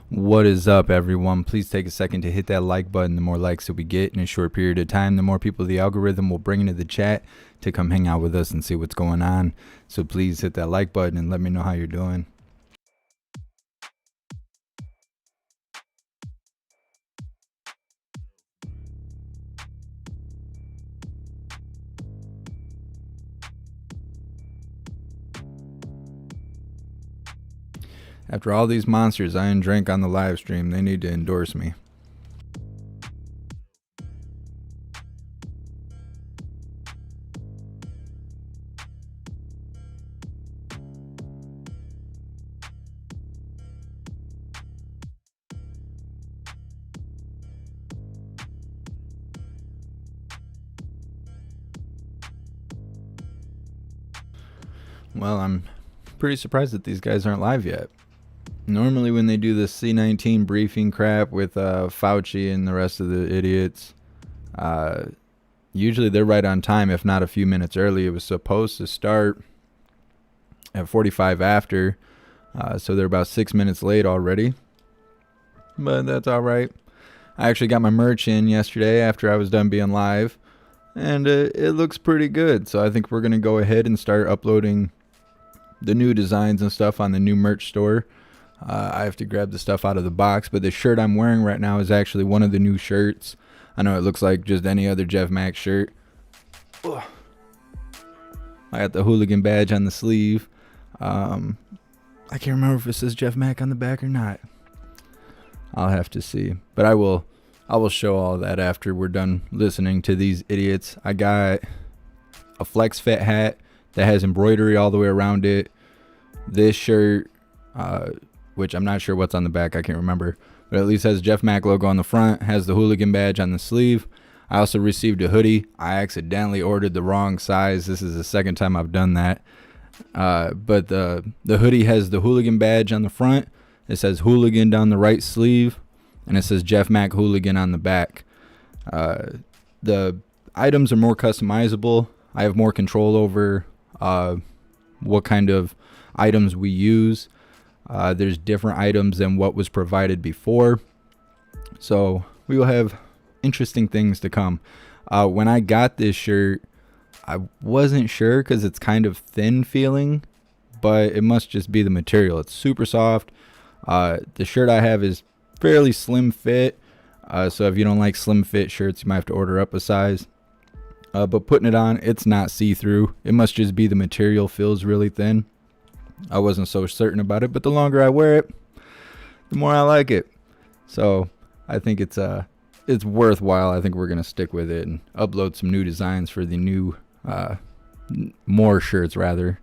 What is up, everyone? Please take a second to hit that like button. The more likes that we get in a short period of time, the more people the algorithm will bring into the chat to come hang out with us and see what's going on. So please hit that like button and let me know how you're doing. After all these monsters I drank on the live stream, they need to endorse me. Well, I'm pretty surprised that these guys aren't live yet. Normally when they do the C19 briefing crap with Fauci and the rest of the idiots, usually they're right on time, if not a few minutes early. It was supposed to start at 45 after, so they're about 6 minutes late already. But that's all right. I actually got my merch in yesterday after I was done being live, and it looks pretty good. So I think we're going to go ahead and start uploading the new designs and stuff on the new merch store. I have to grab the stuff out of the box, but the shirt I'm wearing right now is actually one of the new shirts. I know it looks like just any other Jeff Mack shirt. Ugh. I got the hooligan badge on the sleeve. I can't remember if it says Jeff Mack on the back or not. I'll have to see, but I will show all that after we're done listening to these idiots. I got a flex fit hat that has embroidery all the way around it. This shirt, which I'm not sure what's on the back, I can't remember, but at least has Jeff Mack logo on the front, has the hooligan badge on the sleeve. I also received a hoodie. I accidentally ordered the wrong size. This is the second time I've done that. But the hoodie has the hooligan badge on the front. It says hooligan down the right sleeve, and it says Jeff Mack hooligan on the back. The items are more customizable. I have more control over what kind of items we use. There's different items than what was provided before, so we will have interesting things to come. When I got this shirt, I wasn't sure because it's kind of thin feeling, but it must just be the material. It's super soft. The shirt I have is fairly slim fit, so if you don't like slim fit shirts, you might have to order up a size. But putting it on, it's not see-through. It must just be the material feels really thin. I wasn't so certain about it, but the longer I wear it, the more I like it. So I think it's worthwhile. I think we're gonna stick with it and upload some new designs for the new more shirts rather.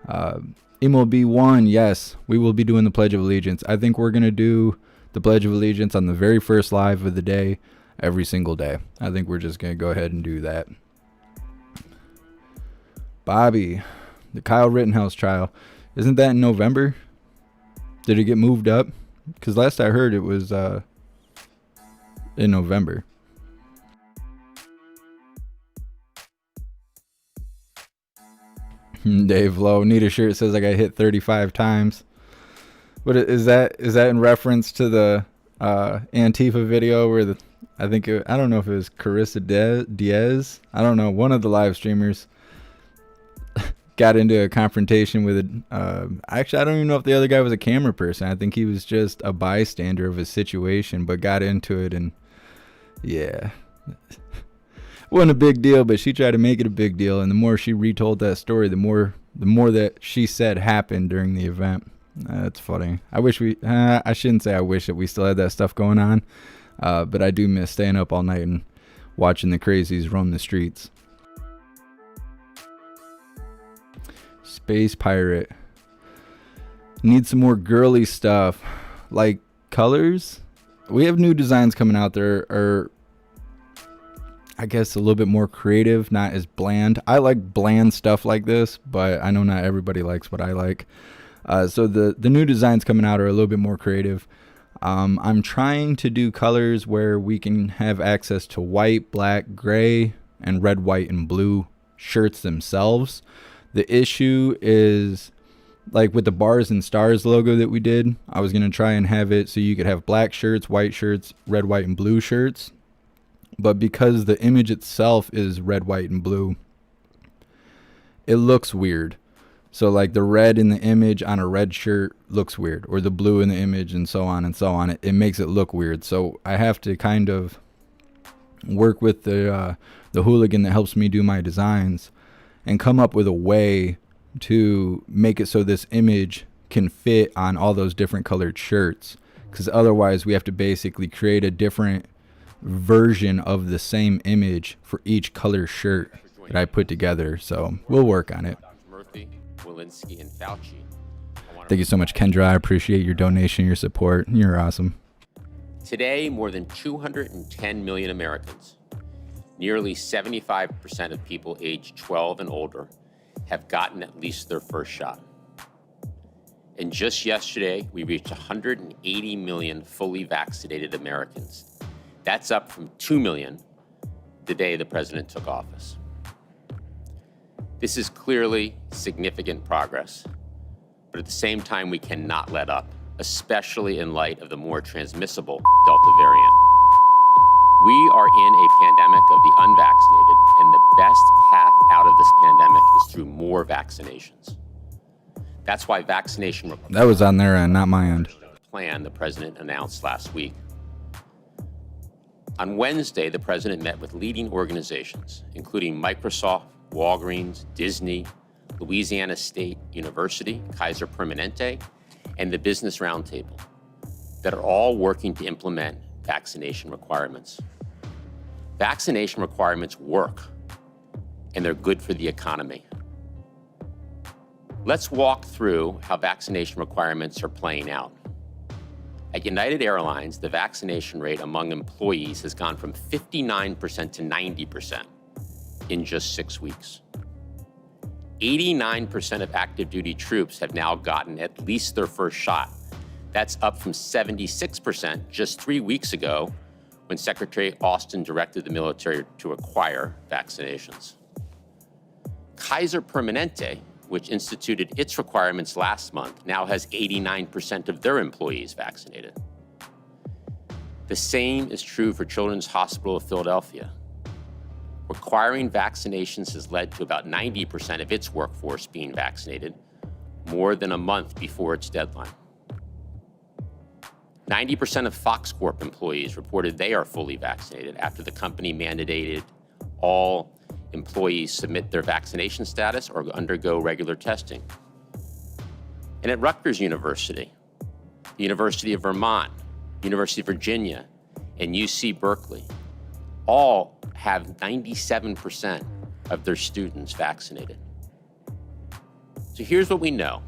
MLB1, yes, we will be doing the Pledge of Allegiance. I think we're gonna do the Pledge of Allegiance on the very first live of the day, every single day. I think we're just gonna go ahead and do that. Bobby, the Kyle Rittenhouse trial. Isn't that in November? Did it get moved up? Because last I heard it was in November. Dave Lowe, need a shirt says I got hit 35 times. What is that? Is that in reference to the Antifa video where I don't know if it was Carissa Diaz. I don't know. One of the live streamers got into a confrontation with actually, I don't even know if the other guy was a camera person. I think he was just a bystander of a situation, but got into it, and yeah, wasn't a big deal, but she tried to make it a big deal, and the more she retold that story, the more that she said happened during the event. That's funny. I wish I shouldn't say I wish that we still had that stuff going on, but I do miss staying up all night and watching the crazies roam the streets. Space Pirate. Need some more girly stuff, like colors. We have new designs coming out there, or I guess a little bit more creative, not as bland. I like bland stuff like this, but I know not everybody likes what I like. So the new designs coming out are a little bit more creative. I'm trying to do colors where we can have access to white, black, gray, and red, white, and blue shirts themselves. The issue is Like with the bars and stars logo that we did, I was going to try and have it so you could have black shirts, white shirts, red, white, and blue shirts. But because the image itself is red, white, and blue, it looks weird. So like the red in the image on a red shirt looks weird, or the blue in the image, and so on and so on. It makes it look weird. So I have to kind of work with the hooligan that helps me do my designs and come up with a way to make it so this image can fit on all those different colored shirts. Because otherwise we have to basically create a different version of the same image for each color shirt that I put together. So we'll work on it. And Fauci. Thank you so much, Kendra. I appreciate your donation, your support. You're awesome. Today, more than 210 million Americans, nearly 75% of people aged 12 and older, have gotten at least their first shot. And just yesterday, we reached 180 million fully vaccinated Americans. That's up from 2 million the day the president took office. This is clearly significant progress, but at the same time, we cannot let up, especially in light of the more transmissible Delta variant. We are in a pandemic of the unvaccinated, and the best path out of this pandemic is through more vaccinations. That's why vaccination that was on their end, not my end. Plan the president announced last week. On Wednesday, the president met with leading organizations, including Microsoft, Walgreens, Disney, Louisiana State University, Kaiser Permanente, and the Business Roundtable that are all working to implement vaccination requirements. Vaccination requirements work, and they're good for the economy. Let's walk through how vaccination requirements are playing out. At United Airlines, the vaccination rate among employees has gone from 59% to 90%. In just 6 weeks. 89% of active duty troops have now gotten at least their first shot. That's up from 76% just 3 weeks ago when Secretary Austin directed the military to acquire vaccinations. Kaiser Permanente, which instituted its requirements last month, now has 89% of their employees vaccinated. The same is true for Children's Hospital of Philadelphia. Requiring vaccinations has led to about 90% of its workforce being vaccinated more than a month before its deadline. 90% of Fox Corp employees reported they are fully vaccinated after the company mandated all employees submit their vaccination status or undergo regular testing. And at Rutgers University, the University of Vermont, University of Virginia, and UC Berkeley, all have 97% of their students vaccinated. So here's what we know.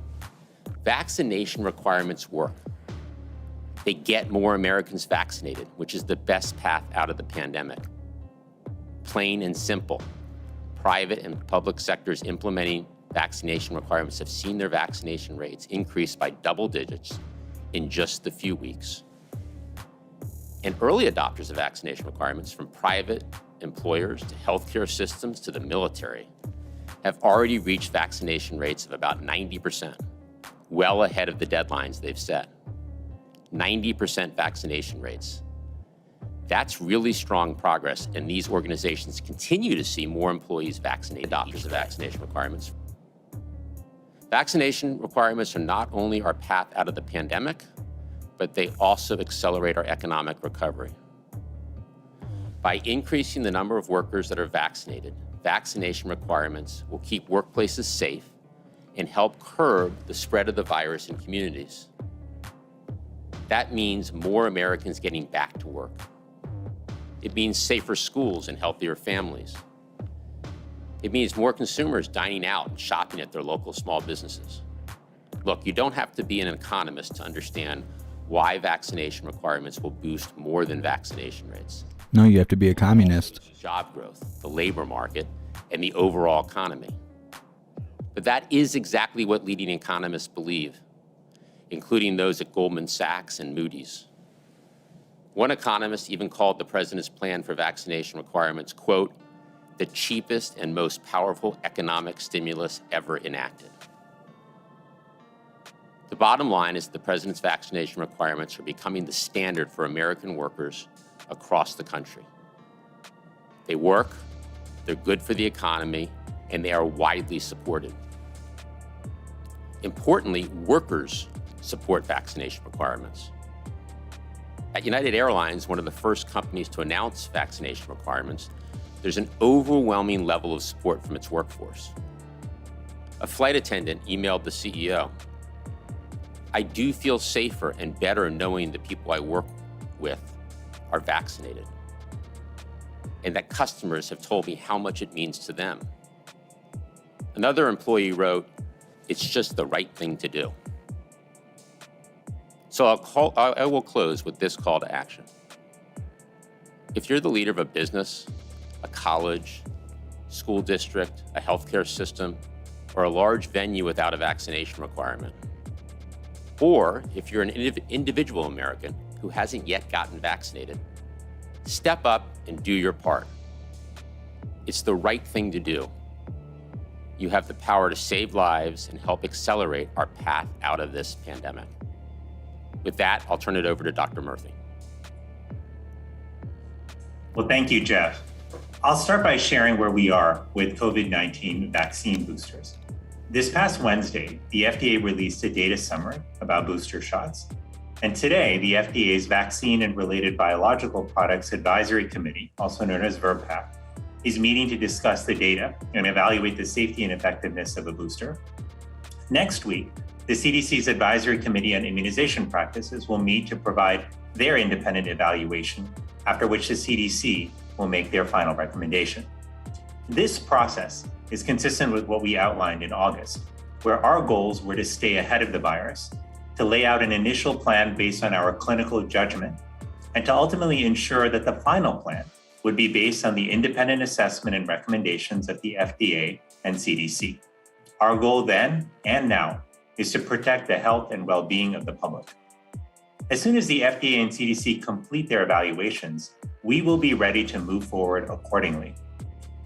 Vaccination requirements work. They get more Americans vaccinated, which is the best path out of the pandemic. Plain and simple. Private and public sectors implementing vaccination requirements have seen their vaccination rates increase by double digits in just a few weeks. And early adopters of vaccination requirements, from private employers to healthcare systems to the military, have already reached vaccination rates of about 90%, well ahead of the deadlines they've set. 90% vaccination rates. That's really strong progress, and these organizations continue to see more employees vaccinated, adopters of vaccination requirements. Vaccination requirements are not only our path out of the pandemic, but they also accelerate our economic recovery. By increasing the number of workers that are vaccinated, vaccination requirements will keep workplaces safe and help curb the spread of the virus in communities. That means more Americans getting back to work. It means safer schools and healthier families. It means more consumers dining out and shopping at their local small businesses. Look, you don't have to be an economist to understand why vaccination requirements will boost more than vaccination rates. No, you have to be a communist. Job growth, the labor market, and the overall economy. But that is exactly what leading economists believe, including those at Goldman Sachs and Moody's. One economist even called the president's plan for vaccination requirements, quote, the cheapest and most powerful economic stimulus ever enacted. The bottom line is the president's vaccination requirements are becoming the standard for American workers across the country. They work, they're good for the economy, and they are widely supported. Importantly, workers support vaccination requirements. At United Airlines, one of the first companies to announce vaccination requirements, there's an overwhelming level of support from its workforce. A flight attendant emailed the CEO, "I do feel safer and better knowing the people I work with are vaccinated, and that customers have told me how much it means to them." Another employee wrote, "It's just the right thing to do." So I will close with this call to action. If you're the leader of a business, a college, school district, a healthcare system, or a large venue without a vaccination requirement, or if you're an individual American who hasn't yet gotten vaccinated, step up and do your part. It's the right thing to do. You have the power to save lives and help accelerate our path out of this pandemic. With that, I'll turn it over to Dr. Murthy. Well, thank you, Jeff. I'll start by sharing where we are with COVID-19 vaccine boosters. This past Wednesday, the FDA released a data summary about booster shots. And today, the FDA's Vaccine and Related Biological Products Advisory Committee, also known as VRBPAC, is meeting to discuss the data and evaluate the safety and effectiveness of a booster. Next week, the CDC's Advisory Committee on Immunization Practices will meet to provide their independent evaluation, after which the CDC will make their final recommendation. This process is consistent with what we outlined in August, where our goals were to stay ahead of the virus, to lay out an initial plan based on our clinical judgment, and to ultimately ensure that the final plan would be based on the independent assessment and recommendations of the FDA and CDC. Our goal then and now is to protect the health and well-being of the public. As soon as the FDA and CDC complete their evaluations, we will be ready to move forward accordingly.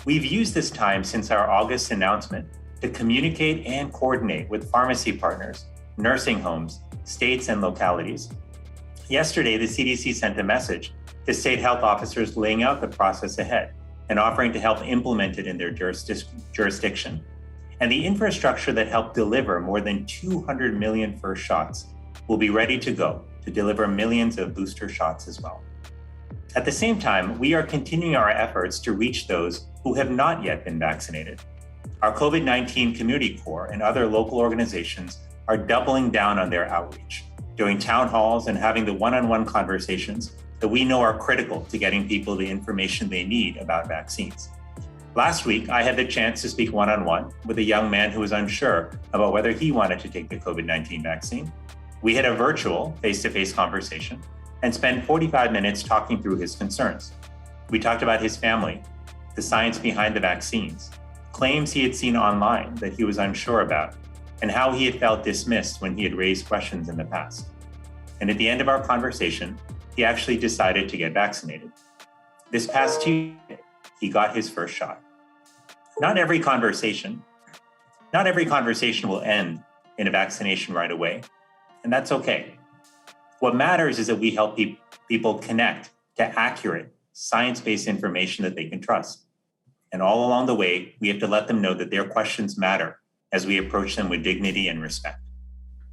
We've used this time since our August announcement to communicate and coordinate with pharmacy partners, nursing homes, states, and localities. Yesterday, the CDC sent a message to state health officers laying out the process ahead and offering to help implement it in their jurisdiction. And the infrastructure that helped deliver more than 200 million first shots will be ready to go to deliver millions of booster shots as well. At the same time, we are continuing our efforts to reach those who have not yet been vaccinated. Our COVID-19 Community Corps and other local organizations are doubling down on their outreach, doing town halls and having the one-on-one conversations that we know are critical to getting people the information they need about vaccines. Last week, I had the chance to speak one-on-one with a young man who was unsure about whether he wanted to take the COVID-19 vaccine. We had a virtual face-to-face conversation and spent 45 minutes talking through his concerns. We talked about his family, the science behind the vaccines, claims he had seen online that he was unsure about, and how he had felt dismissed when he had raised questions in the past. And at the end of our conversation, he actually decided to get vaccinated. This past Tuesday, he got his first shot. Not every conversation will end in a vaccination right away, and that's okay. What matters is that we help people connect to accurate, science-based information that they can trust. And all along the way, we have to let them know that their questions matter as we approach them with dignity and respect.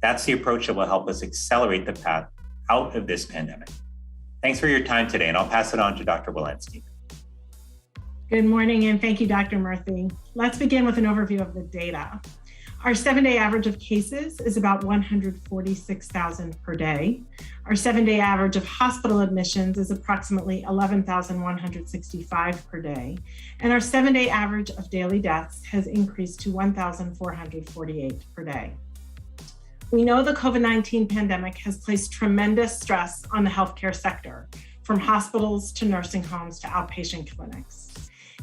That's the approach that will help us accelerate the path out of this pandemic. Thanks for your time today, and I'll pass it on to Dr. Walensky. Good morning, and thank you, Dr. Murthy. Let's begin with an overview of the data. Our 7-day average of cases is about 146,000 per day. Our 7-day average of hospital admissions is approximately 11,165 per day. And our 7-day average of daily deaths has increased to 1,448 per day. We know the COVID-19 pandemic has placed tremendous stress on the healthcare sector, from hospitals to nursing homes to outpatient clinics.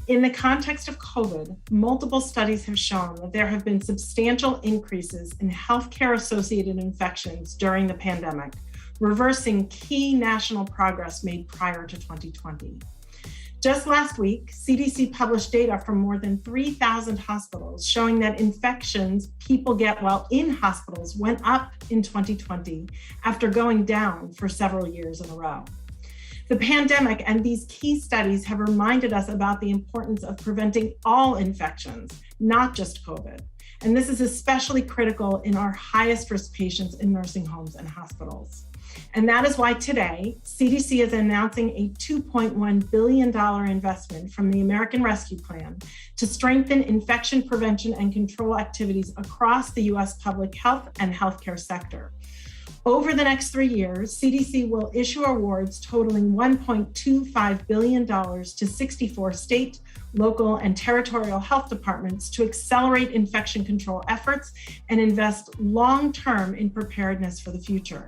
In the context of COVID, multiple studies have shown that there have been substantial increases in healthcare-associated infections during the pandemic, reversing key national progress made prior to 2020. Just last week, CDC published data from more than 3,000 hospitals showing that infections people get while in hospitals went up in 2020 after going down for several years in a row. The pandemic and these key studies have reminded us about the importance of preventing all infections, not just COVID. And this is especially critical in our highest risk patients in nursing homes and hospitals. And that is why today, CDC is announcing a $2.1 billion investment from the American Rescue Plan to strengthen infection prevention and control activities across the US public health and healthcare sector. Over the next 3 years, CDC will issue awards totaling $1.25 billion to 64 state, local, and territorial health departments to accelerate infection control efforts and invest long-term in preparedness for the future.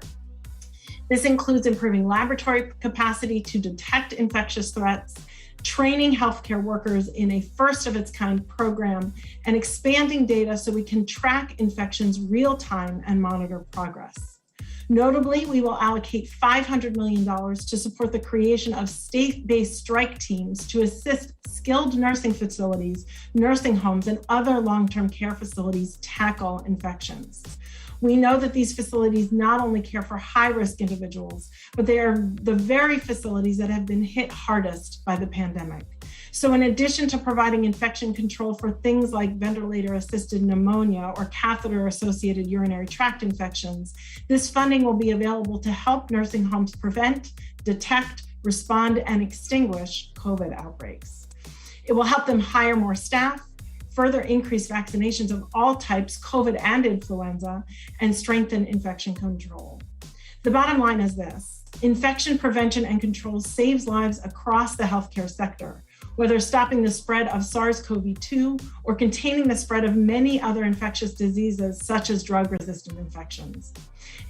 This includes improving laboratory capacity to detect infectious threats, training healthcare workers in a first-of-its-kind program, and expanding data so we can track infections real-time and monitor progress. Notably, we will allocate $500 million to support the creation of state-based strike teams to assist skilled nursing facilities, nursing homes, and other long-term care facilities tackle infections. We know that these facilities not only care for high-risk individuals, but they are the very facilities that have been hit hardest by the pandemic. So in addition to providing infection control for things like ventilator-assisted pneumonia or catheter-associated urinary tract infections, this funding will be available to help nursing homes prevent, detect, respond, and extinguish COVID outbreaks. It will help them hire more staff, further increase vaccinations of all types, COVID and influenza, and strengthen infection control. The bottom line is this: infection prevention and control saves lives across the healthcare sector, whether stopping the spread of SARS-CoV-2 or containing the spread of many other infectious diseases such as drug-resistant infections.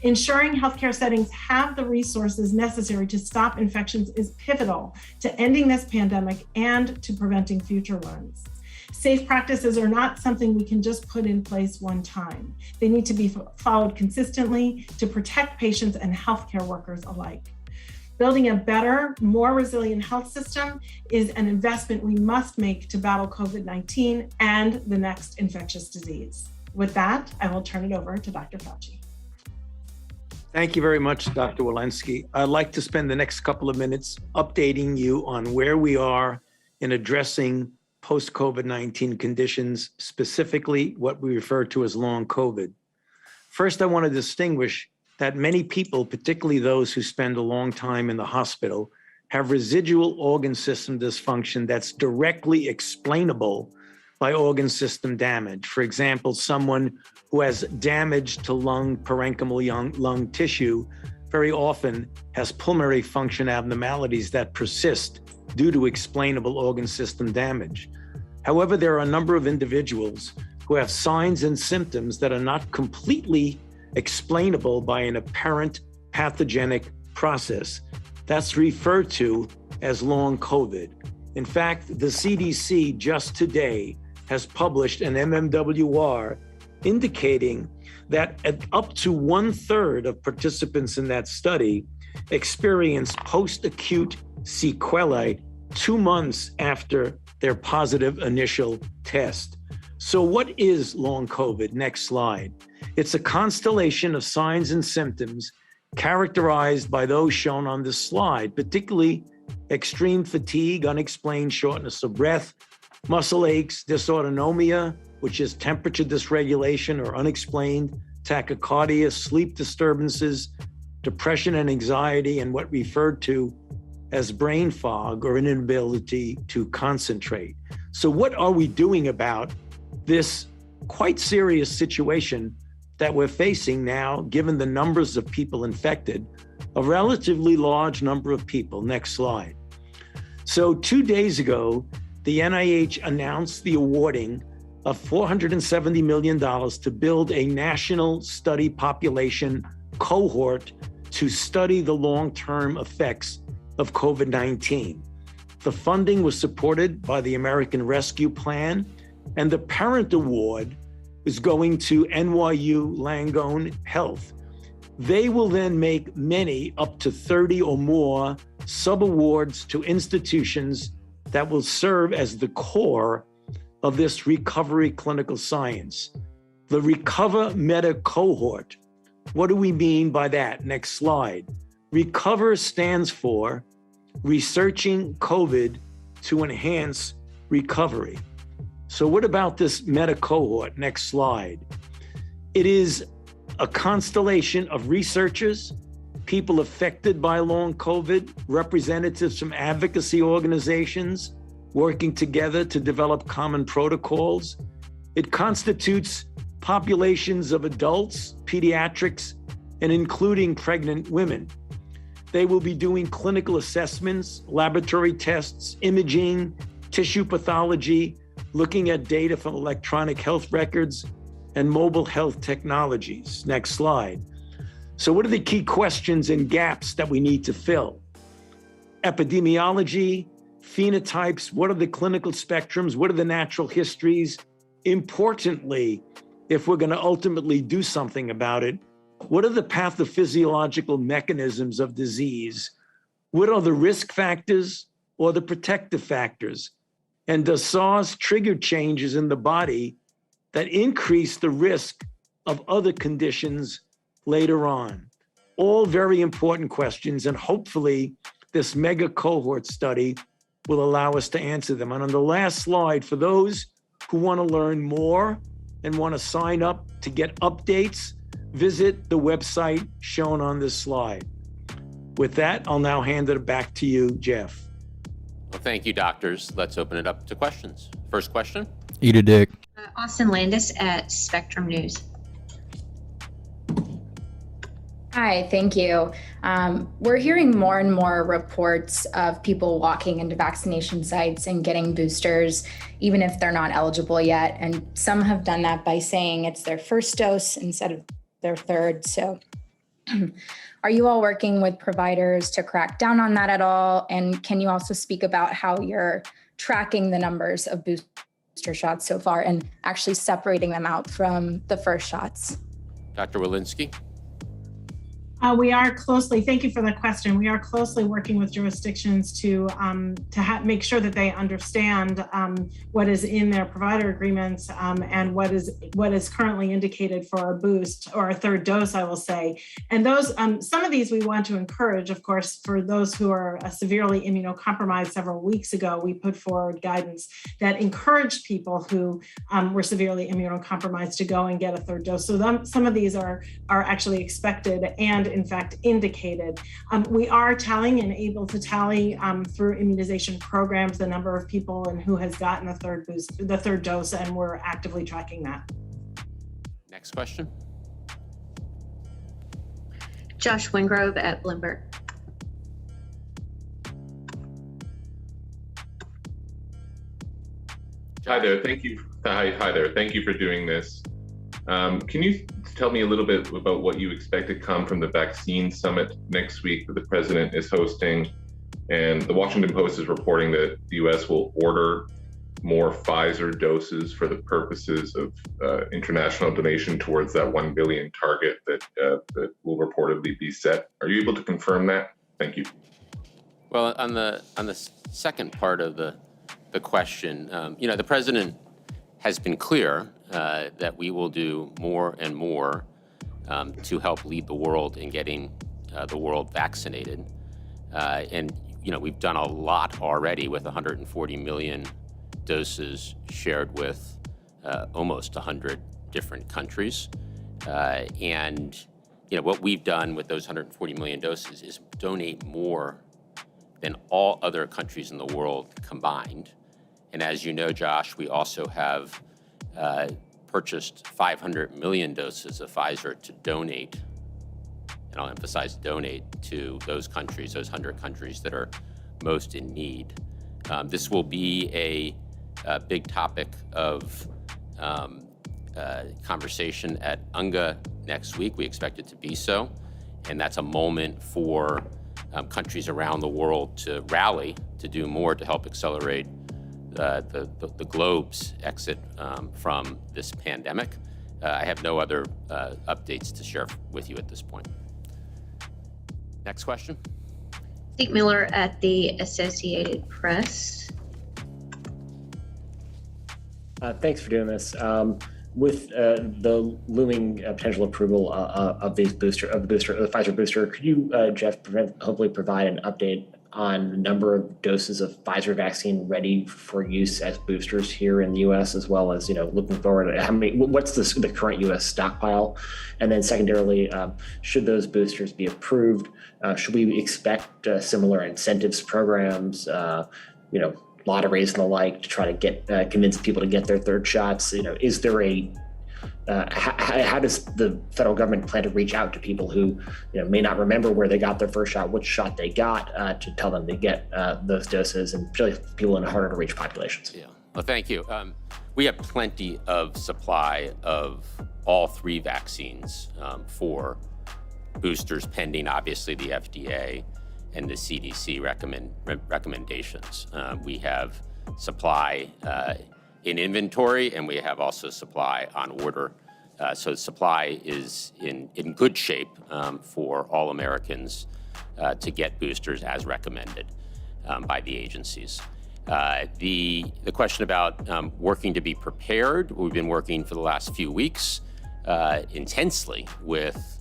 Ensuring healthcare settings have the resources necessary to stop infections is pivotal to ending this pandemic and to preventing future ones. Safe practices are not something we can just put in place one time. They need to be followed consistently to protect patients and healthcare workers alike. Building a better, more resilient health system is an investment we must make to battle COVID-19 and the next infectious disease. With that, I will turn it over to Dr. Fauci. Thank you very much, Dr. Walensky. I'd like to spend the next couple of minutes updating you on where we are in addressing post-COVID-19 conditions, specifically what we refer to as long COVID. First, I want to distinguish that many people, particularly those who spend a long time in the hospital, have residual organ system dysfunction that's directly explainable by organ system damage. For example, someone who has damage to parenchymal lung tissue very often has pulmonary function abnormalities that persist due to explainable organ system damage. However, there are a number of individuals who have signs and symptoms that are not completely explainable by an apparent pathogenic process. That's referred to as long COVID. In fact, the CDC just today has published an MMWR indicating that up to 1/3 of participants in that study experienced post-acute sequelae 2 months after their positive initial test. So what is long COVID? Next slide. It's a constellation of signs and symptoms characterized by those shown on this slide, particularly extreme fatigue, unexplained shortness of breath, muscle aches, dysautonomia, which is temperature dysregulation or unexplained tachycardia, sleep disturbances, depression and anxiety, and what referred to as brain fog or inability to concentrate. So what are we doing about this quite serious situation that we're facing now, given the numbers of people infected, a relatively large number of people? Next slide. So 2 days ago, the NIH announced the awarding of $470 million to build a national study population cohort to study the long-term effects of COVID-19. The funding was supported by the American Rescue Plan, and the parent award is going to NYU Langone Health. They will then make many, up to 30 or more, subawards to institutions that will serve as the core of this recovery clinical science. The Recover Meta Cohort. What do we mean by that? Next slide. Recover stands for Researching COVID to Enhance Recovery. So what about this meta cohort? Next slide. It is a constellation of researchers, people affected by long COVID, representatives from advocacy organizations working together to develop common protocols. It constitutes populations of adults, pediatrics, and including pregnant women. They will be doing clinical assessments, laboratory tests, imaging, tissue pathology, looking at data from electronic health records and mobile health technologies. Next slide. So what are the key questions and gaps that we need to fill? Epidemiology, phenotypes, what are the clinical spectrums? What are the natural histories? Importantly, if we're going to ultimately do something about it, what are the pathophysiological mechanisms of disease? What are the risk factors or the protective factors? And does SARS trigger changes in the body that increase the risk of other conditions later on? All very important questions, and hopefully this mega cohort study will allow us to answer them. And on the last slide, for those who want to learn more and want to sign up to get updates, visit the website shown on this slide. With that, I'll now hand it back to you, Jeff. Well, thank you, doctors. Let's open it up to questions. First question. Eat a dick. Austin Landis at Spectrum News. Hi, thank you. We're hearing more and more reports of people walking into vaccination sites and getting boosters, even if they're not eligible yet. And some have done that by saying it's their first dose instead of their third. So are you all working with providers to crack down on that at all? And can you also speak about how you're tracking the numbers of booster shots so far and actually separating them out from the first shots? Dr. Walensky. We are closely, thank you for the question. We are closely working with jurisdictions to make sure that they understand what is in their provider agreements and what is currently indicated for our boost or our third dose, I will say. And those, some of these we want to encourage, of course, for those who are severely immunocompromised. Several weeks ago, we put forward guidance that encouraged people who were severely immunocompromised to go and get a third dose. So some of these are actually expected and in fact indicated. We are tallying and able to tally through immunization programs the number of people and who has gotten the third dose, and we're actively tracking that. Next question. Josh Wingrove at Bloomberg. Hi there. Thank you. Hi there. Thank you for doing this. Can you tell me a little bit about what you expect to come from the vaccine summit next week that the president is hosting? And the Washington Post is reporting that the U.S. will order more Pfizer doses for the purposes of international donation towards that 1 billion target that will reportedly be set. Are you able to confirm that? Thank you. Well, on the second part of the question, the president has been clear that we will do more and more to help lead the world in getting the world vaccinated. We've done a lot already with 140 million doses shared with almost 100 different countries. What we've done with those 140 million doses is donate more than all other countries in the world combined. And as you know, Josh, we also have purchased 500 million doses of Pfizer to donate, and I'll emphasize donate, to those countries, those 100 countries that are most in need. This will be a big topic of conversation at UNGA next week. We expect it to be so, and that's a moment for countries around the world to rally, to do more to help accelerate the globe's exit from this pandemic. I have no other updates to share with you at this point. Next question. Steve Miller at the Associated Press. Thanks for doing this. With the looming potential approval of the Pfizer booster, could you, Jeff, hopefully provide an update on the number of doses of Pfizer vaccine ready for use as boosters here in the U.S., as well as looking forward, what's the current U.S. stockpile, and then secondarily, should those boosters be approved, should we expect similar incentives programs, lotteries and the like to try to get convince people to get their third shots? Is there how does the federal government plan to reach out to people who may not remember where they got their first shot, which shot they got, to tell them to get those doses, and particularly people in harder to reach populations? Yeah, well, thank you. We have plenty of supply of all three vaccines for boosters, pending obviously the FDA and the CDC recommendations. We have supply in inventory, and we have also supply on order. So supply is in good shape for all Americans to get boosters as recommended by the agencies. The question about working to be prepared, we've been working for the last few weeks intensely with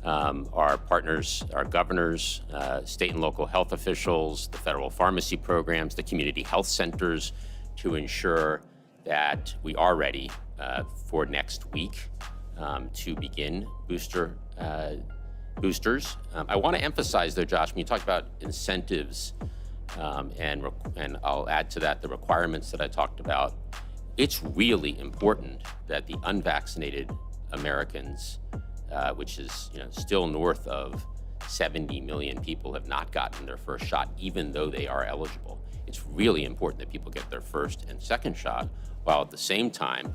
our partners, our governors, state and local health officials, the federal pharmacy programs, the community health centers, to ensure that we are ready for next week to begin boosters. I want to emphasize though, Josh, when you talked about incentives, and I'll add to that the requirements that I talked about, it's really important that the unvaccinated Americans, which is still north of 70 million people, have not gotten their first shot, even though they are eligible. It's really important that people get their first and second shot, while at the same time,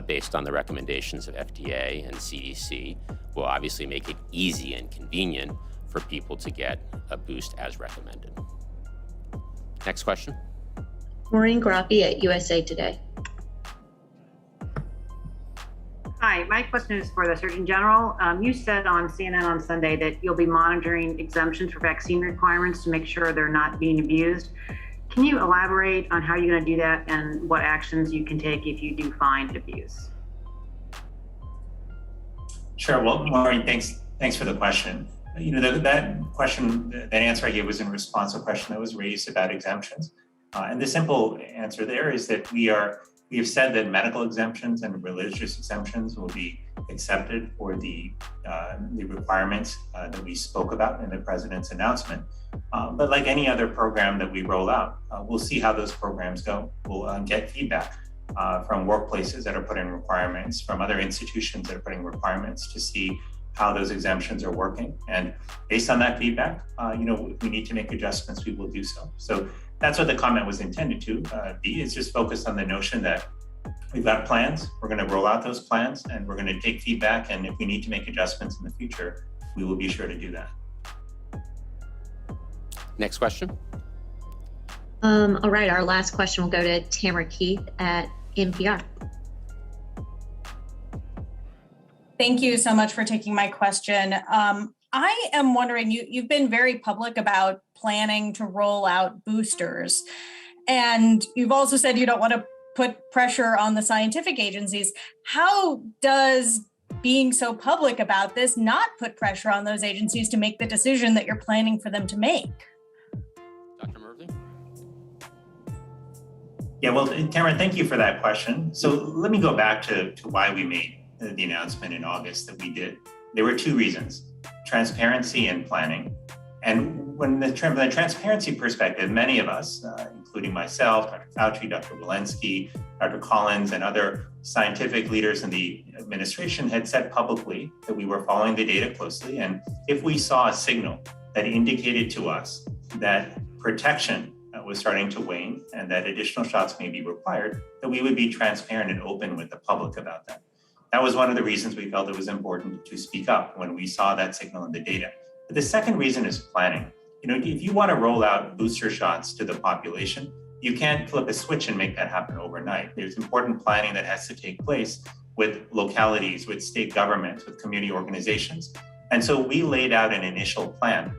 based on the recommendations of FDA and CDC, will obviously make it easy and convenient for people to get a boost as recommended. Next question. Maureen Grappi at USA Today. Hi, my question is for the Surgeon General. You said on CNN on Sunday that you'll be monitoring exemptions for vaccine requirements to make sure they're not being abused. Can you elaborate on how you're going to do that and what actions you can take if you do find abuse? Sure. Well, Maureen, thanks for the question. That question, that answer I gave was in response to a question that was raised about exemptions. And the simple answer there is that we have said that medical exemptions and religious exemptions will be accepted for the requirements that we spoke about in the president's announcement. But like any other program that we roll out, we'll see how those programs go. We'll get feedback from workplaces that are putting requirements, from other institutions that are putting requirements, to see how those exemptions are working. And based on that feedback, if we need to make adjustments, we will do so. So that's what the comment was intended to be. It's just focused on the notion that we've got plans, we're going to roll out those plans, and we're going to take feedback. And if we need to make adjustments in the future, we will be sure to do that. Next question. All right, our last question will go to Tamara Keith at NPR. Thank you so much for taking my question. I am wondering, you've been very public about planning to roll out boosters, and you've also said you don't want to put pressure on the scientific agencies. How does being so public about this not put pressure on those agencies to make the decision that you're planning for them to make? Dr. Murphy? Yeah, well, Tamara, thank you for that question. So let me go back to why we made the announcement in August that we did. There were two reasons: transparency and planning. And from the transparency perspective, many of us, including myself, Dr. Fauci, Dr. Walensky, Dr. Collins, and other scientific leaders in the administration had said publicly that we were following the data closely. And if we saw a signal that indicated to us that protection was starting to wane and that additional shots may be required, that we would be transparent and open with the public about that. That was one of the reasons we felt it was important to speak up when we saw that signal in the data. But the second reason is planning. If you want to roll out booster shots to the population, you can't flip a switch and make that happen overnight. There's important planning that has to take place with localities, with state governments, with community organizations. And so we laid out an initial plan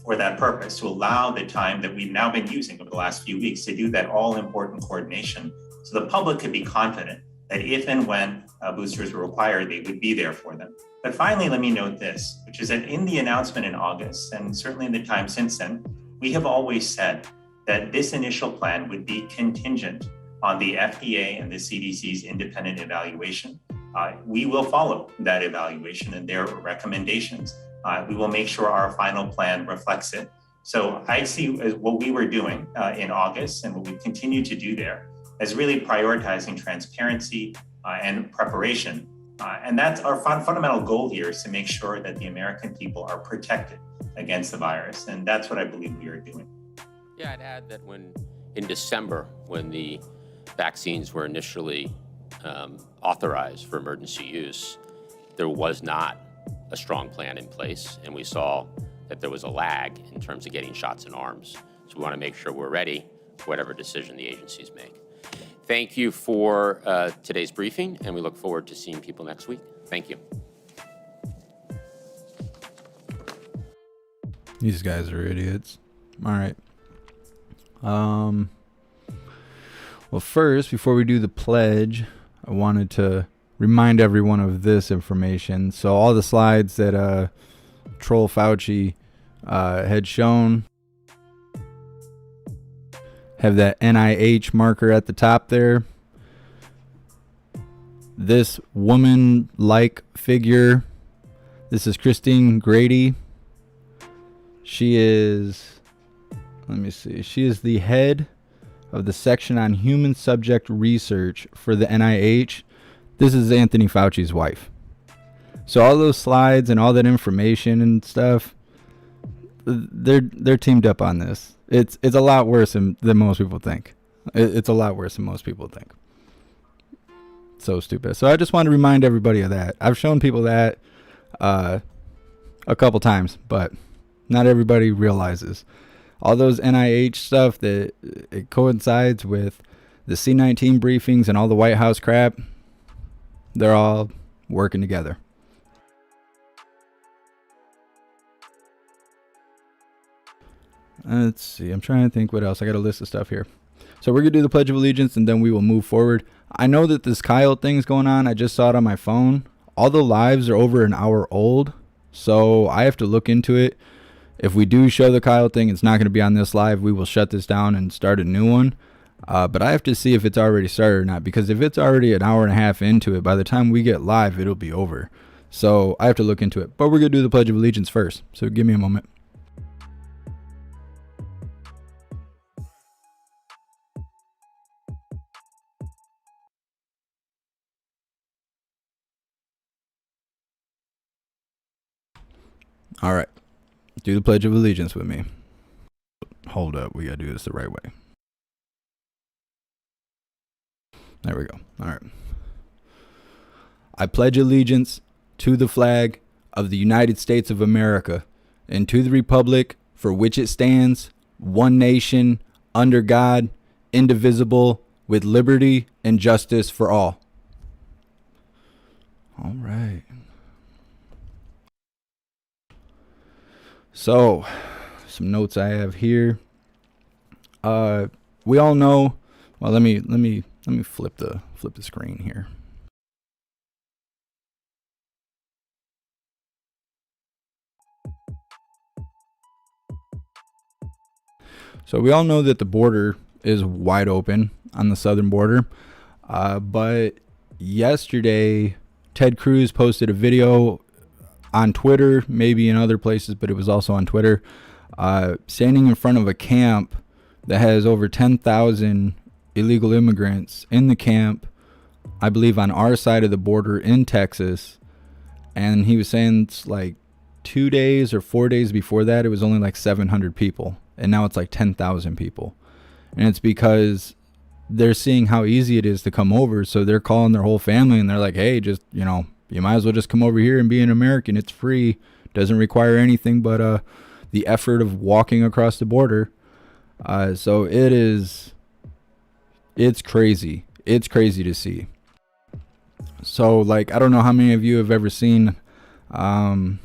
for that purpose, to allow the time that we've now been using over the last few weeks to do that all important coordination So the public could be confident that if and when boosters were required, they would be there for them. But finally, let me note this, which is that in the announcement in August, and certainly in the time since then, we have always said that this initial plan would be contingent on the FDA and the CDC's independent evaluation. We will follow that evaluation and their recommendations. We will make sure our final plan reflects it. So I see as what we were doing in August and what we continue to do there as really prioritizing transparency and preparation. And that's our fundamental goal here, is to make sure that the American people are protected against the virus. And that's what I believe we are doing. Yeah, I'd add that in December, when the vaccines were initially authorized for emergency use, there was not a strong plan in place, and we saw that there was a lag in terms of getting shots in arms. So we want to make sure we're ready for whatever decision the agencies make. Thank you for today's briefing, and we look forward to seeing people next week. Thank you. These guys are idiots. All right. Well, first, before we do the pledge, I wanted to remind everyone of this information. So all the slides that Troll Fauci had shown have that NIH marker at the top there. This woman-like figure, this is Christine Grady. She is, let me see, she is the head of the section on human subject research for the NIH. This is Anthony Fauci's wife. So all those slides and all that information and stuff, they're teamed up on this. It's a lot worse than most people think. It's a lot worse than most people think. So stupid. So I just want to remind everybody of that. I've shown people that a couple times, but not everybody realizes. All those NIH stuff that it coincides with the C19 briefings and all the White House crap, they're all working together. Let's see. I'm trying to think what else. I got a list of stuff here. So we're going to do the Pledge of Allegiance, and then we will move forward. I know that this Kyle thing's going on. I just saw it on my phone. All the lives are over an hour old, so I have to look into it. If we do show the Kyle thing, it's not going to be on this live. We will shut this down and start a new one. But I have to see if it's already started or not, because if it's already an hour and a half into it, by the time we get live, it'll be over. So I have to look into it. But we're going to do the Pledge of Allegiance first. So give me a moment. All right. Do the Pledge of Allegiance with me. Hold up. We got to do this the right way. There we go. All right. I pledge allegiance to the flag of the United States of America and to the republic for which it stands, one nation, under God, indivisible, with liberty and justice for all. All right. So, some notes I have here. We all know. Well, let me flip the screen here. So we all know that the border is wide open on the southern border. But yesterday, Ted Cruz posted a video on Twitter, maybe in other places, but it was also on Twitter, standing in front of a camp that has over 10,000 illegal immigrants in the camp, I believe on our side of the border in Texas. And he was saying it's like 2 days or 4 days before that, it was only like 700 people. And now it's like 10,000 people. And it's because they're seeing how easy it is to come over. So they're calling their whole family and they're like, hey, just, you might as well just come over here and be an American. It's free. Doesn't require anything but the effort of walking across the border. So it's crazy. It's crazy to see. So, like, I don't know how many of you have ever seen, I'm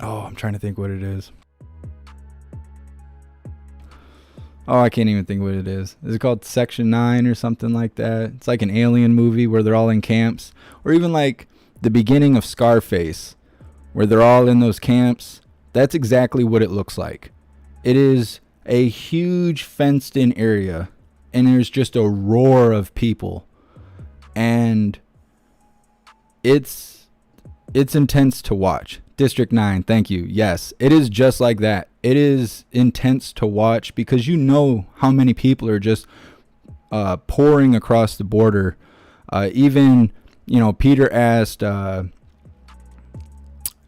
trying to think what it is. Oh, I can't even think what it is. Is it called Section 9 or something like that? It's like an alien movie where they're all in camps. Or even like the beginning of Scarface, where they're all in those camps. That's exactly what it looks like. It is a huge fenced in area, and there's just a roar of people. And it's intense to watch. District 9, thank you. Yes, it is just like that. It is intense to watch because you know how many people are just pouring across the border. Even, Peter asked Jem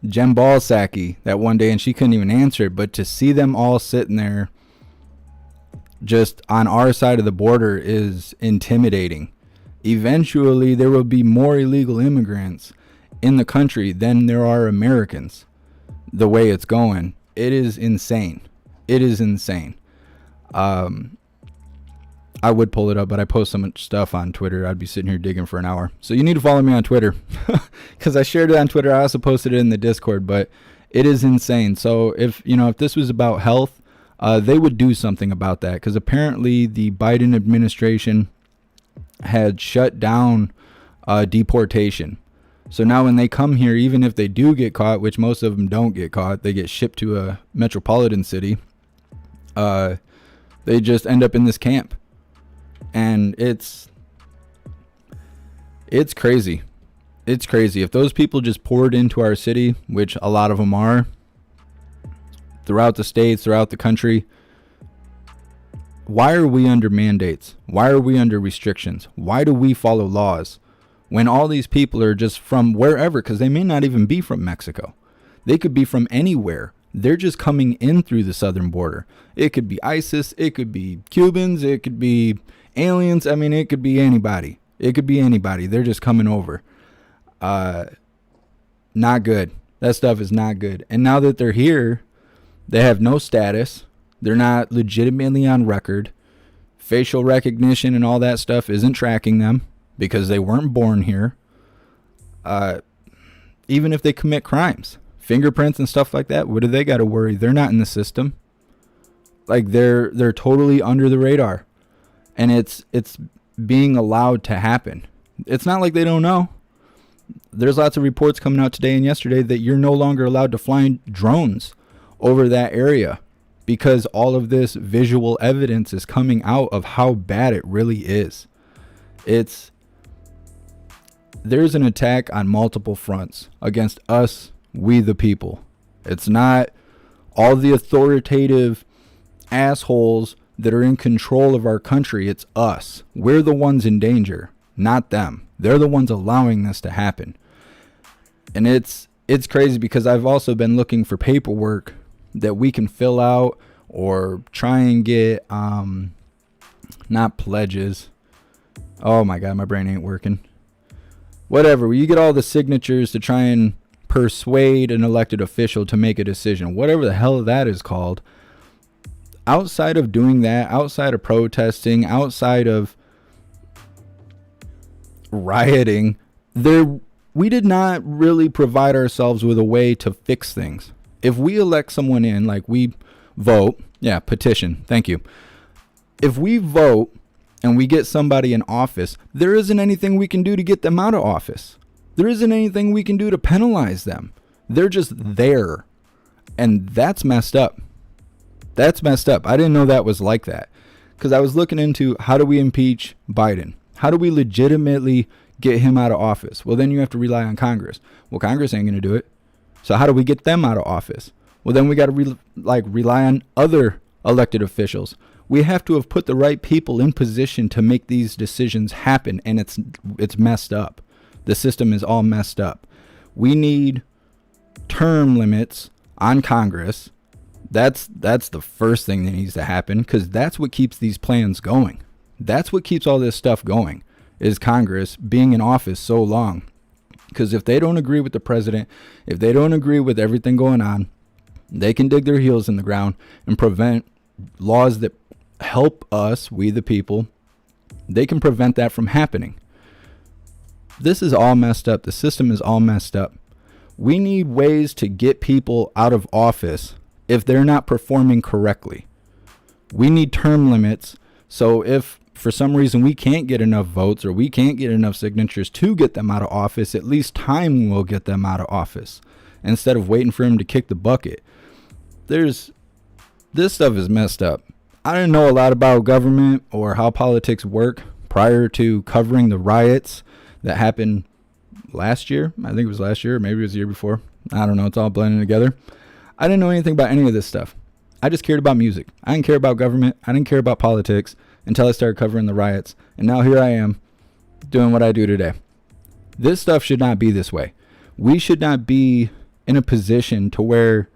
Balsacki that one day and she couldn't even answer it. But to see them all sitting there just on our side of the border is intimidating. Eventually, there will be more illegal immigrants in the country than there are Americans. The way it's going, it is insane. It is insane. I would pull it up, but I post so much stuff on Twitter, I'd be sitting here digging for an hour. So you need to follow me on Twitter because I shared it on Twitter. I also posted it in the Discord, but it is insane. So if this was about health, they would do something about that, because apparently the Biden administration had shut down deportation. So now when they come here, even if they do get caught, which most of them don't get caught, they get shipped to a metropolitan city, they just end up in this camp. And it's crazy. It's crazy. If those people just poured into our city, which a lot of them are, throughout the states, throughout the country, why are we under mandates? Why are we under restrictions? Why do we follow laws when all these people are just from wherever? Because they may not even be from Mexico. They could be from anywhere. They're just coming in through the southern border. It could be ISIS. It could be Cubans. It could be aliens. I mean, it could be anybody. It could be anybody. They're just coming over. Not good. That stuff is not good. And now that they're here, they have no status. They're not legitimately on record. Facial recognition and all that stuff isn't tracking them because they weren't born here. Even if they commit crimes, fingerprints and stuff like that, what do they got to worry? They're not in the system. Like they're totally under the radar, and it's being allowed to happen. It's not like they don't know. There's lots of reports coming out today and yesterday that you're no longer allowed to fly drones over that area, because all of this visual evidence is coming out of how bad it really is. There's an attack on multiple fronts against us, we the people. It's not all the authoritative assholes that are in control of our country. It's us. We're the ones in danger, not them. They're the ones allowing this to happen. And it's crazy because I've also been looking for paperwork that we can fill out or try and get not pledges. Oh my god, my brain ain't working. Whatever, you get all the signatures to try and persuade an elected official to make a decision, whatever the hell that is called. Outside of doing that, outside of protesting, outside of rioting, we did not really provide ourselves with a way to fix things. If we elect someone in, like we vote, petition, thank you. If we vote and we get somebody in office, there isn't anything we can do to get them out of office. There isn't anything we can do to penalize them. They're just there. And that's messed up. That's messed up. I didn't know that was like that. Because I was looking into, how do we impeach Biden? How do we legitimately get him out of office? Well, then you have to rely on Congress. Well, Congress ain't going to do it. So how do we get them out of office? Well, then we got to rely on other elected officials. We have to have put the right people in position to make these decisions happen, and it's messed up. The system is all messed up. We need term limits on Congress. That's the first thing that needs to happen, because that's what keeps these plans going. That's what keeps all this stuff going, is Congress being in office so long. Because if they don't agree with the president, if they don't agree with everything going on, they can dig their heels in the ground and prevent laws that help us, we the people. They can prevent that from happening. This is all messed up. The system is all messed up. We need ways to get people out of office if they're not performing correctly. We need term limits. So if for some reason we can't get enough votes or we can't get enough signatures to get them out of office, at least time will get them out of office instead of waiting for him to kick the bucket. This stuff is messed up. I didn't know a lot about government or how politics work prior to covering the riots that happened last year. I think it was last year, or maybe it was the year before. I don't know. It's all blending together. I didn't know anything about any of this stuff. I just cared about music. I didn't care about government. I didn't care about politics until I started covering the riots. And now here I am doing what I do today. This stuff should not be this way. We should not be in a position to where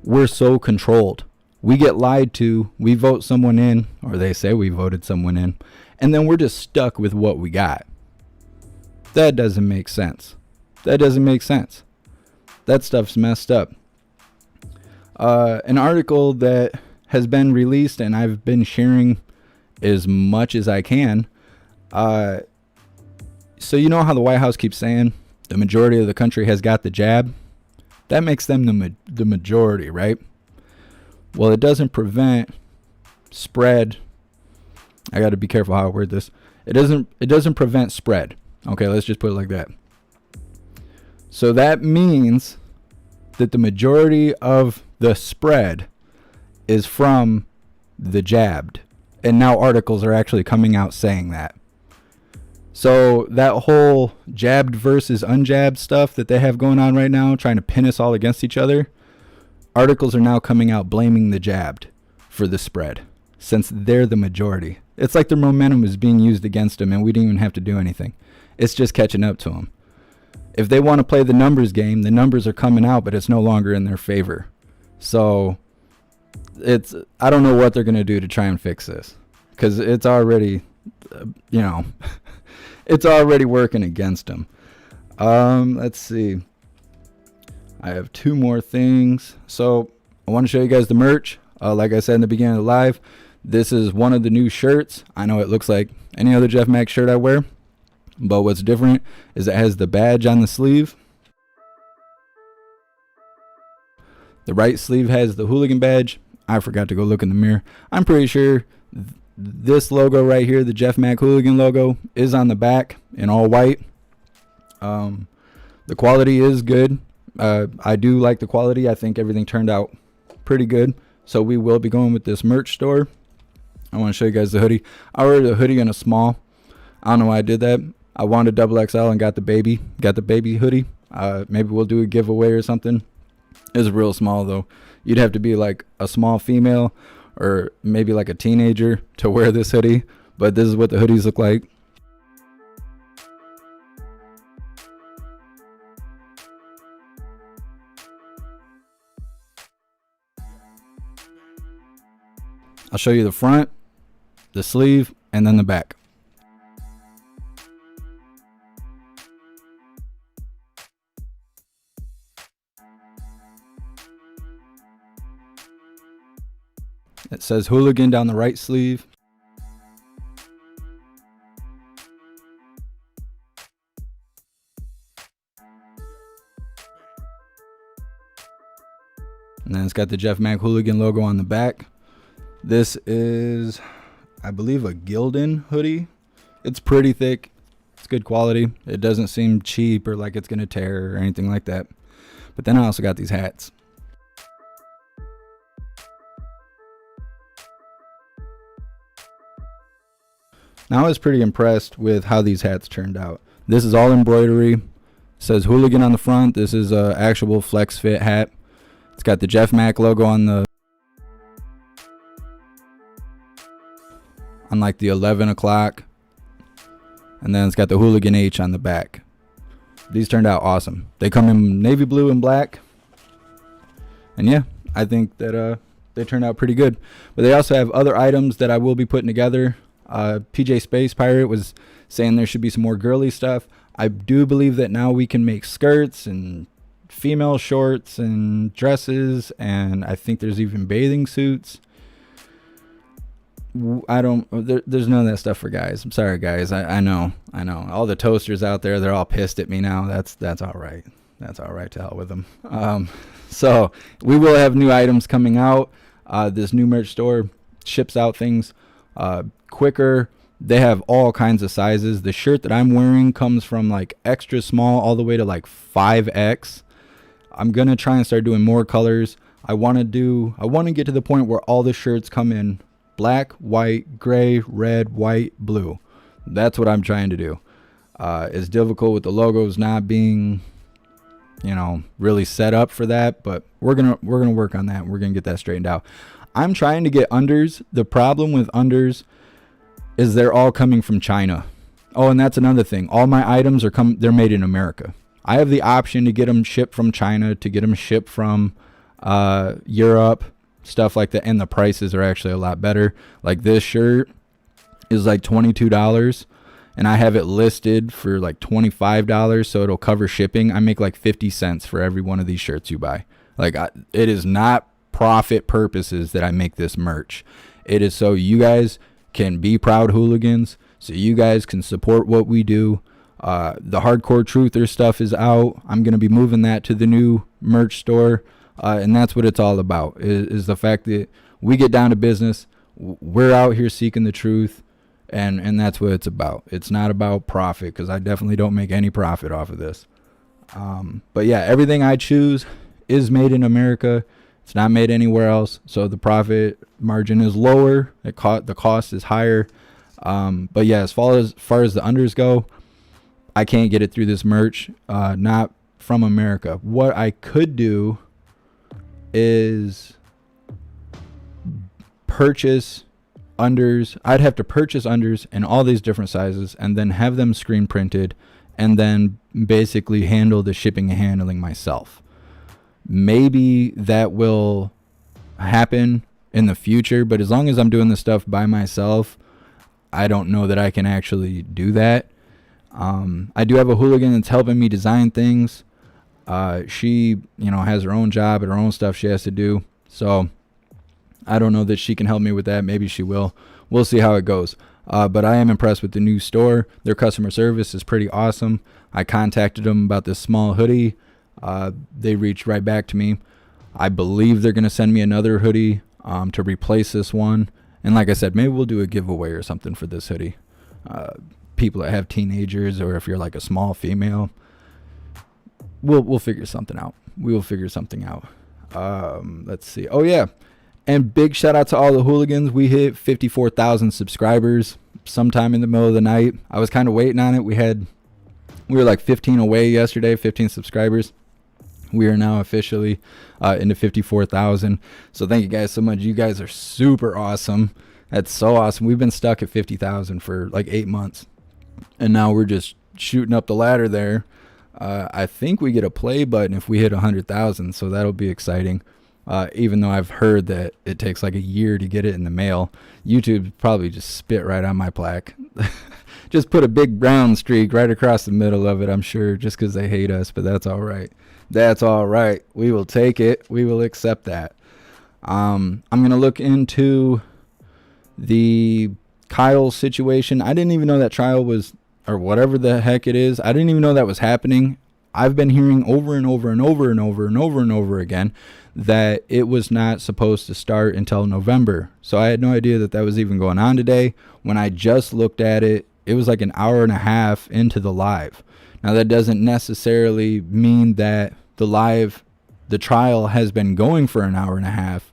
we're so controlled. We get lied to, we vote someone in, or they say we voted someone in, and then we're just stuck with what we got. That doesn't make sense. That doesn't make sense. That stuff's messed up. An article that has been released and I've been sharing as much as I can. So you know how the White House keeps saying the majority of the country has got the jab? That makes them the majority, right? Well, it doesn't prevent spread. I got to be careful how I word this. It doesn't prevent spread. Okay, let's just put it like that. So that means that the majority of the spread is from the jabbed. And now articles are actually coming out saying that. So that whole jabbed versus unjabbed stuff that they have going on right now, trying to pin us all against each other, articles are now coming out blaming the jabbed for the spread, since they're the majority. It's like their momentum is being used against them and we didn't even have to do anything. It's just catching up to them. If they want to play the numbers game, the numbers are coming out, but it's no longer in their favor. So I don't know what they're going to do to try and fix this, because it's already, it's already working against them. Let's see. I have two more things. So I want to show you guys the merch. Like I said in the beginning of the live, this is one of the new shirts. I know it looks like any other Jeff Mack shirt I wear, but what's different is it has the badge on the sleeve. The right sleeve has the hooligan badge. I forgot to go look in the mirror. I'm pretty sure this logo right here, the Jeff Mack hooligan logo, is on the back in all white. The quality is good. I do like the quality. I think everything turned out pretty good. So we will be going with this merch store. I want to show you guys the hoodie. I ordered a hoodie in a small. I don't know why I did that. I wanted double XL and got the baby hoodie. Maybe we'll do a giveaway or something. It's real small though. You'd have to be like a small female or maybe like a teenager to wear this hoodie. But this is what the hoodies look like. I'll show you the front, the sleeve, and then the back. It says hooligan down the right sleeve. And then it's got the Jeff Mack hooligan logo on the back. This is, I believe, a Gildan hoodie. It's pretty thick. It's good quality. It doesn't seem cheap or like it's going to tear or anything like that. But then I also got these hats. Now I was pretty impressed with how these hats turned out. This is all embroidery. It says hooligan on the front. This is a actual flex fit hat. It's got the Jeff Mack logo on like the 11 o'clock. And then it's got the hooligan H on the back. These turned out awesome. They come in navy blue and black. And yeah, I think that they turned out pretty good. But they also have other items that I will be putting together. PJ Space Pirate was saying there should be some more girly stuff. I do believe that now we can make skirts and female shorts and dresses, and I think there's even bathing suits. There's none of that stuff for guys. I'm sorry, guys. I know. All the toasters out there, they're all pissed at me now. That's all right. That's all right. To hell with them. So we will have new items coming out. This new merch store, ships out things quicker. They have all kinds of sizes. The shirt that I'm wearing comes from like extra small all the way to like 5X. I'm going to try and start doing more colors. I want to get to the point where all the shirts come in black, white, gray, red, white, blue. That's what I'm trying to do. It's difficult with the logos not being, really set up for that, but we're going to work on that. We're going to get that straightened out. I'm trying to get unders. The problem with unders is they're all coming from China. Oh, and that's another thing. All my items they're made in America. I have the option to get them shipped from China, to get them shipped from Europe, stuff like that, and the prices are actually a lot better. Like this shirt is like $22, and I have it listed for like $25, so it'll cover shipping. I make like 50 cents for every one of these shirts you buy. Like it is not profit purposes that I make this merch. It is so you guys can be proud hooligans, so you guys can support what we do. The Hardcore Truther stuff is out. I'm going to be moving that to the new merch store, and that's what it's all about, is the fact that we get down to business. We're out here seeking the truth, and that's what it's about. It's not about profit, because I definitely don't make any profit off of this. But yeah, everything I choose is made in America. It's not made anywhere else, so the profit margin is lower. The cost is higher. But yeah, as far as the unders go, I can't get it through this merch, not from America. What I could do is purchase unders. I'd have to purchase unders in all these different sizes and then have them screen printed and then basically handle the shipping and handling myself. Maybe that will happen in the future, but as long as I'm doing this stuff by myself, I don't know that I can actually do that. I do have a hooligan that's helping me design things. She, has her own job and her own stuff she has to do. So I don't know that she can help me with that. Maybe she will. We'll see how it goes. But I am impressed with the new store. Their customer service is pretty awesome. I contacted them about this small hoodie. They reached right back to me. I believe they're going to send me another hoodie to replace this one. And like I said, maybe we'll do a giveaway or something for this hoodie. People that have teenagers, or if you're like a small female, we'll figure something out. We will figure something out. Let's see. Oh yeah. And big shout out to all the hooligans. We hit 54,000 subscribers sometime in the middle of the night. I was kind of waiting on it. We were like 15 away yesterday, 15 subscribers. We are now officially into 54,000. So thank you guys so much. You guys are super awesome. That's so awesome. We've been stuck at 50,000 for like 8 months. And now we're just shooting up the ladder there. I think we get a play button if we hit 100,000. So that'll be exciting. Even though I've heard that it takes like a year to get it in the mail. YouTube probably just spit right on my plaque. Just put a big brown streak right across the middle of it, I'm sure, just because they hate us. But that's all right. That's all right. We will take it. We will accept that. I'm going to look into the Kyle situation. I didn't even know that trial was, or whatever the heck it is. I didn't even know that was happening. I've been hearing over and over and over and over and over and over again that it was not supposed to start until November. So I had no idea that was even going on today. When I just looked at it, it was like an hour and a half into the live. Now that doesn't necessarily mean that the trial has been going for an hour and a half.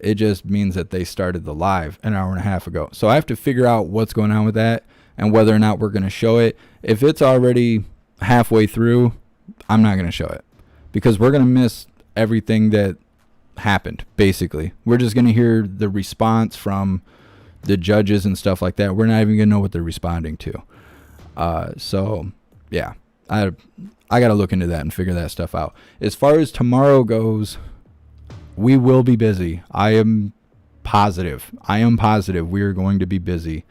It just means that they started the live an hour and a half ago. So I have to figure out what's going on with that and whether or not we're going to show it. If it's already halfway through, I'm not going to show it because we're going to miss everything that happened. Basically, we're just going to hear the response from the judges and stuff like that. We're not even going to know what they're responding to. So yeah, I got to look into that and figure that stuff out. As far as tomorrow goes, we will be busy. I am positive we are going to be busy.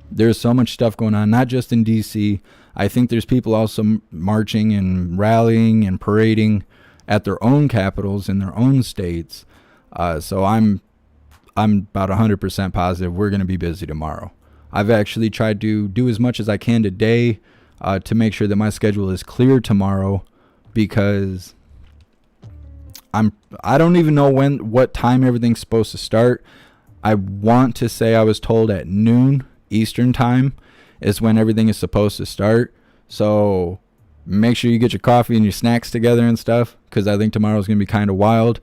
There's so much stuff going on, not just in DC. I think there's people also marching and rallying and parading at their own capitals in their own states. So I'm about 100% positive we're going to be busy tomorrow. I've actually tried to do as much as I can today to make sure that my schedule is clear tomorrow, because I don't even know what time everything's supposed to start. I want to say I was told at noon Eastern time is when everything is supposed to start. So make sure you get your coffee and your snacks together and stuff, because I think tomorrow's going to be kind of wild.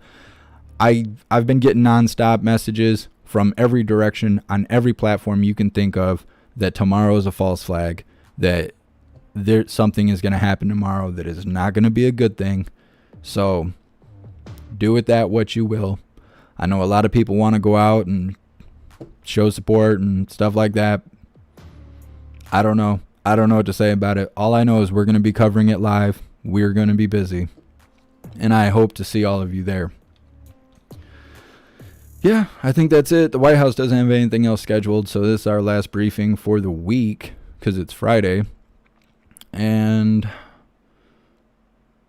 I've been getting nonstop messages from every direction on every platform you can think of that tomorrow is a false flag, that something is going to happen tomorrow that is not going to be a good thing. So do with that what you will. I know a lot of people want to go out and show support and stuff like that. I don't know what to say about it. All I know is we're going to be covering it live. We're going to be busy. And I hope to see all of you there. Yeah, I think that's it. The White House doesn't have anything else scheduled, so this is our last briefing for the week because it's Friday. And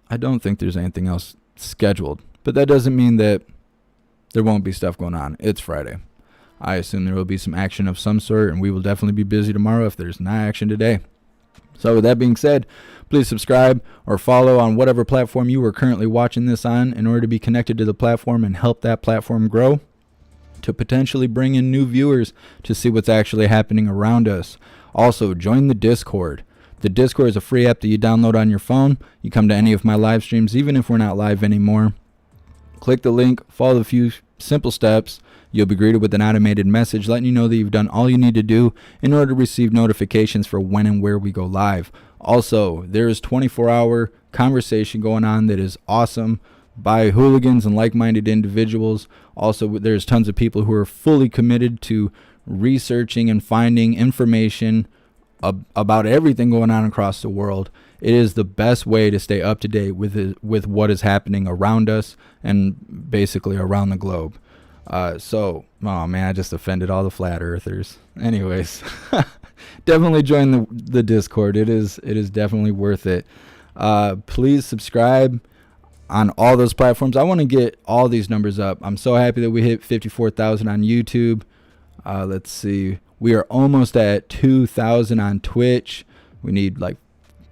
I don't think there's anything else scheduled. But that doesn't mean that there won't be stuff going on. It's Friday. I assume there will be some action of some sort, and we will definitely be busy tomorrow if there's not action today. So with that being said, please subscribe or follow on whatever platform you are currently watching this on in order to be connected to the platform and help that platform grow, to potentially bring in new viewers to see what's actually happening around us. Also, join the Discord. The Discord is a free app that you download on your phone. You come to any of my live streams, even if we're not live anymore. Click the link, follow a few simple steps. You'll be greeted with an automated message letting you know that you've done all you need to do in order to receive notifications for when and where we go live. Also, there is 24-hour conversation going on that is awesome by hooligans and like-minded individuals. Also, there's tons of people who are fully committed to researching and finding information about everything going on across the world. It is the best way to stay up to date with what is happening around us and basically around the globe. Oh man, I just offended all the flat earthers. Anyways, definitely join the Discord. It is definitely worth it. Please subscribe on all those platforms. I want to get all these numbers up. I'm so happy that we hit 54,000 on YouTube. Let's see. We are almost at 2,000 on Twitch. We need like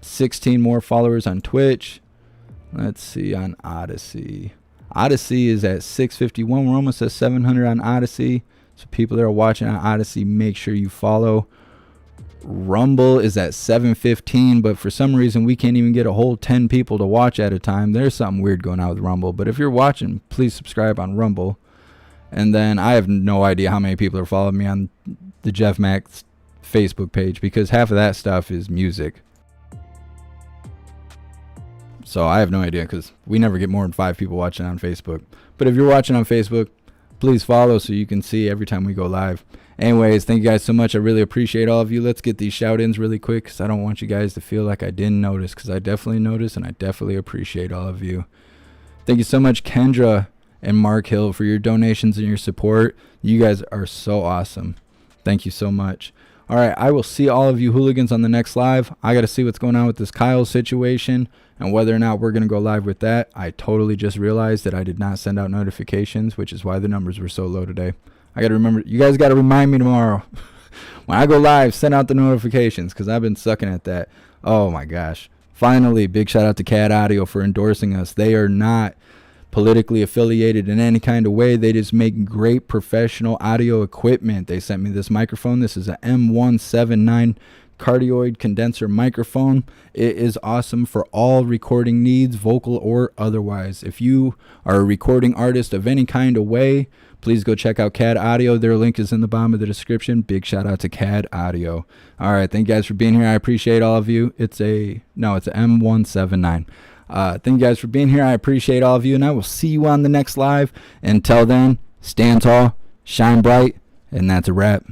16 more followers on Twitch. Let's see on Odyssey. Odyssey is at 651. We're almost at 700 on Odyssey. So people that are watching on Odyssey, make sure you follow. Rumble is at 715, but for some reason we can't even get a whole 10 people to watch at a time. There's something weird going on with Rumble. But if you're watching, please subscribe on Rumble. And then I have no idea how many people are following me on the Jeff Max Facebook page, because half of that stuff is music. So I have no idea, because we never get more than 5 people watching on Facebook. But if you're watching on Facebook, please follow so you can see every time we go live. Anyways, thank you guys so much. I really appreciate all of you. Let's get these shout-ins really quick, because I don't want you guys to feel like I didn't notice, because I definitely noticed, and I definitely appreciate all of you. Thank you so much, Kendra and Mark Hill, for your donations and your support. You guys are so awesome. Thank you so much. All right, I will see all of you hooligans on the next live. I got to see what's going on with this Kyle situation and whether or not we're going to go live with that. I totally just realized that I did not send out notifications, which is why the numbers were so low today. I got to remember. You guys got to remind me tomorrow. When I go live, send out the notifications, because I've been sucking at that. Oh, my gosh. Finally, big shout out to CAD Audio for endorsing us. They are not politically affiliated in any kind of way. They just make great professional audio equipment. They sent me this microphone. This is a M179 cardioid condenser microphone. It is awesome for all recording needs, vocal or otherwise. If you are a recording artist of any kind of way, please go check out CAD Audio. Their link is in the bottom of the description. Big shout out to CAD Audio. All right, thank you guys for being here. I appreciate all of you. It's a M179. Thank you guys for being here. I appreciate all of you, and I will see you on the next live. Until then, stand tall, shine bright, and that's a wrap.